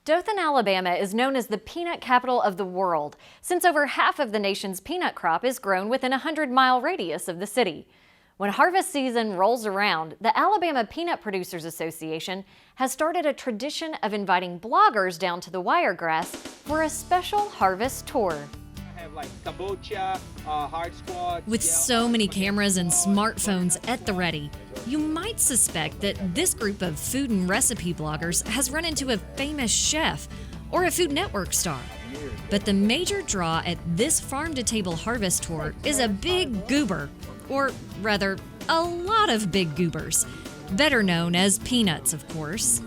Dothan, Alabama is known as the peanut capital of the world, since over half of the nation's peanut crop is grown within a 100-mile radius of the city. When harvest season rolls around, the Alabama Peanut Producers Association has started a tradition of inviting bloggers down to the Wiregrass for a special harvest tour. With so many cameras and smartphones at the ready, you might suspect that this group of food and recipe bloggers has run into a famous chef or a Food Network star. But the major draw at this farm-to-table harvest tour is a big goober, or rather, a lot of big goobers, better known as peanuts, of course.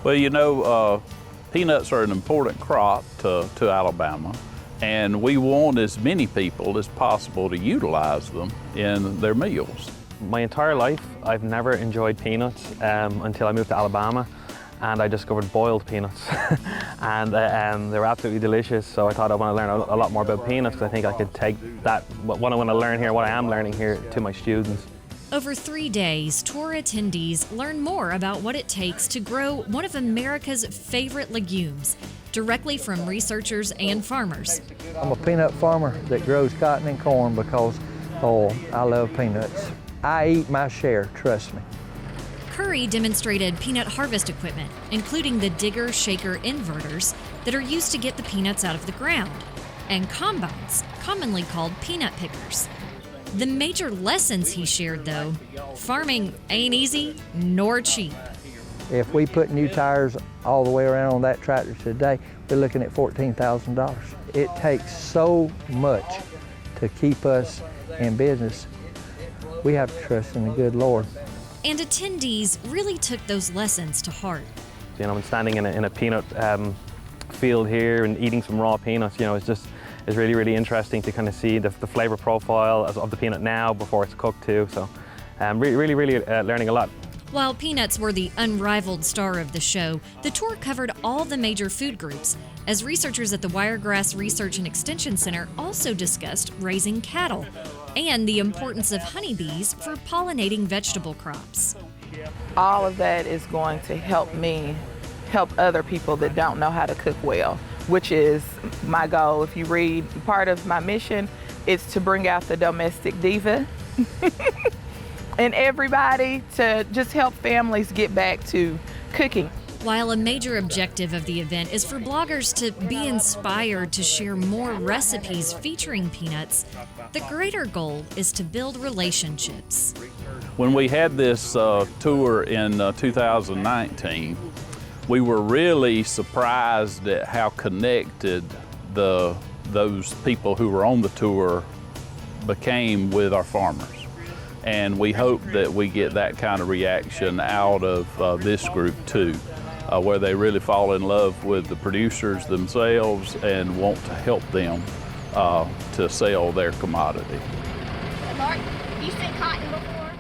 Well, you know, peanuts are an important crop to Alabama, and we want as many people as possible to utilize them in their meals. My entire life, I've never enjoyed peanuts until I moved to Alabama, and I discovered boiled peanuts. And they're absolutely delicious, so I thought I want to learn a lot more about peanuts, because I think I could take that, what I want to learn here, what I am learning here, to my students. Over 3 days, tour attendees learn more about what it takes to grow one of America's favorite legumes, directly from researchers and farmers. I'm a peanut farmer that grows cotton and corn because, I love peanuts. I eat my share, trust me. Kerry demonstrated peanut harvest equipment, including the digger shaker inverters that are used to get the peanuts out of the ground, and combines, commonly called peanut pickers. The major lessons he shared, though: farming ain't easy nor cheap. If we put new tires all the way around on that tractor today, we're looking at $14,000. It takes so much to keep us in business. We have to trust in the good Lord. And attendees really took those lessons to heart. You know, standing in a peanut field here and eating some raw peanuts, you know, it's really, really interesting to kind of see the flavor profile of the peanut now before it's cooked too. So really learning a lot. While peanuts were the unrivaled star of the show, the tour covered all the major food groups, as researchers at the Wiregrass Research and Extension Center also discussed raising cattle and the importance of honeybees for pollinating vegetable crops. All of that is going to help me help other people that don't know how to cook well, which is my goal. If you read part of my mission, it's to bring out the domestic diva and everybody, to just help families get back to cooking. While a major objective of the event is for bloggers to be inspired to share more recipes featuring peanuts, the greater goal is to build relationships. When we had this tour in 2019, we were really surprised at how connected those people who were on the tour became with our farmers. And we hope that we get that kind of reaction out of this group too, where they really fall in love with the producers themselves and want to help them to sell their commodity. Mark, you said cotton before?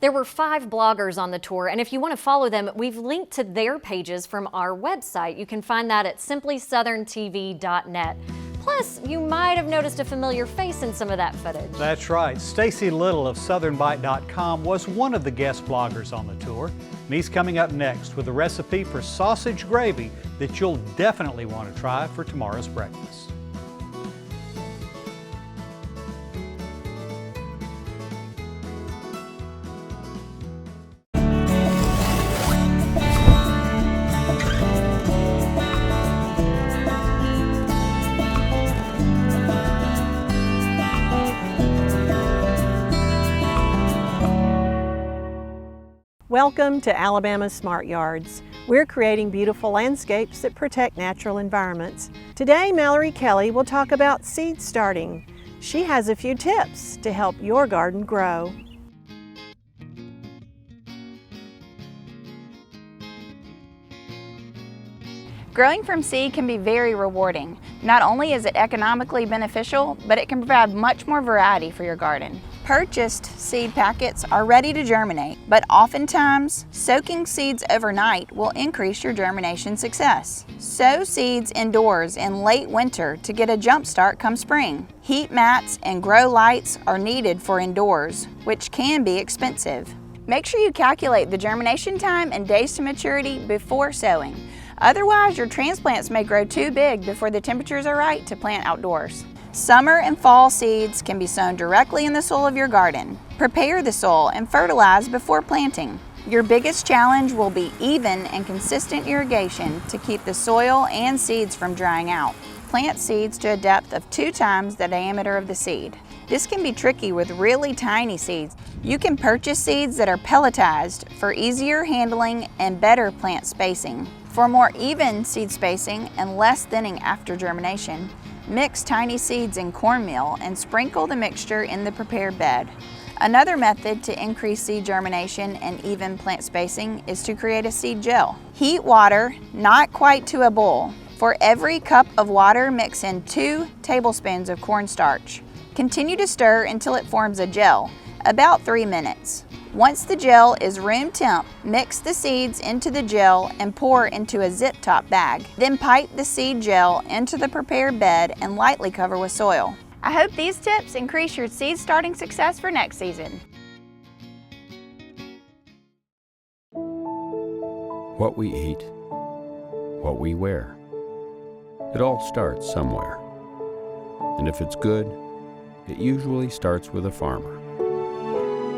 There were 5 bloggers on the tour, and if you want to follow them, we've linked to their pages from our website. You can find that at simplysouthern.tv.net. Plus, you might have noticed a familiar face in some of that footage. That's right. Stacy Little of southernbite.com was one of the guest bloggers on the tour. And he's coming up next with a recipe for sausage gravy that you'll definitely want to try for tomorrow's breakfast. Welcome to Alabama's Smart Yards. We're creating beautiful landscapes that protect natural environments. Today, Mallory Kelley will talk about seed starting. She has a few tips to help your garden grow. Growing from seed can be very rewarding. Not only is it economically beneficial, but it can provide much more variety for your garden. Purchased seed packets are ready to germinate, but oftentimes soaking seeds overnight will increase your germination success. Sow seeds indoors in late winter to get a jump start come spring. Heat mats and grow lights are needed for indoors, which can be expensive. Make sure you calculate the germination time and days to maturity before sowing. Otherwise, your transplants may grow too big before the temperatures are right to plant outdoors. Summer and fall seeds can be sown directly in the soil of your garden. Prepare the soil and fertilize before planting. Your biggest challenge will be even and consistent irrigation to keep the soil and seeds from drying out. Plant seeds to a depth of 2 times the diameter of the seed. This can be tricky with really tiny seeds. You can purchase seeds that are pelletized for easier handling and better plant spacing. For more even seed spacing and less thinning after germination, mix tiny seeds in cornmeal and sprinkle the mixture in the prepared bed. Another method to increase seed germination and even plant spacing is to create a seed gel. Heat water, not quite to a boil. For every cup of water, mix in 2 tablespoons of cornstarch. Continue to stir until it forms a gel, about 3 minutes. Once the gel is room temp, mix the seeds into the gel and pour into a zip top bag. Then pipe the seed gel into the prepared bed and lightly cover with soil. I hope these tips increase your seed starting success for next season. What we eat, what we wear. It all starts somewhere. And if it's good, it usually starts with a farmer.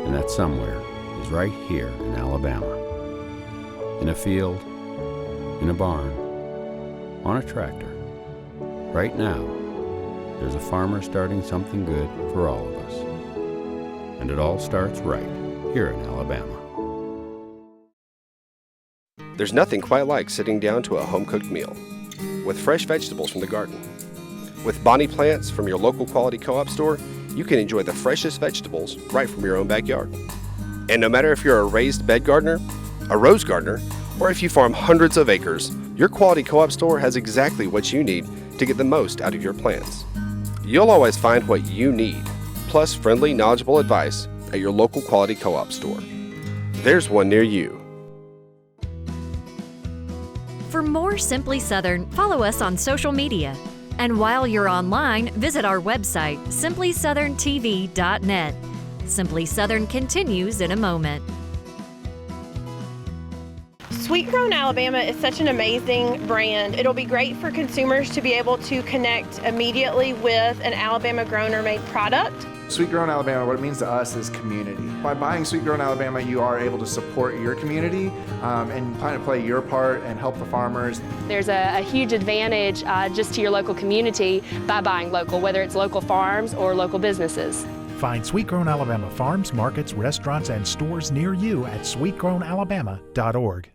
And that somewhere is right here in Alabama. In a field, in a barn, on a tractor. Right now, there's a farmer starting something good for all of us. And it all starts right here in Alabama. There's nothing quite like sitting down to a home-cooked meal with fresh vegetables from the garden. With Bonnie plants from your local quality co-op store, you can enjoy the freshest vegetables right from your own backyard. And no matter if you're a raised bed gardener, a rose gardener, or if you farm hundreds of acres, your quality co-op store has exactly what you need to get the most out of your plants. You'll always find what you need, plus friendly, knowledgeable advice at your local quality co-op store. There's one near you. For more Simply Southern, follow us on social media. And while you're online, visit our website, simplysouthern.tv.net. Simply Southern continues in a moment. Sweet Grown Alabama is such an amazing brand. It'll be great for consumers to be able to connect immediately with an Alabama grown or made product. Sweet Grown Alabama, what it means to us is community. By buying Sweet Grown Alabama, you are able to support your community and kind of play your part and help the farmers. There's a huge advantage just to your local community by buying local, whether it's local farms or local businesses. Find Sweet Grown Alabama farms, markets, restaurants, and stores near you at sweetgrownalabama.org.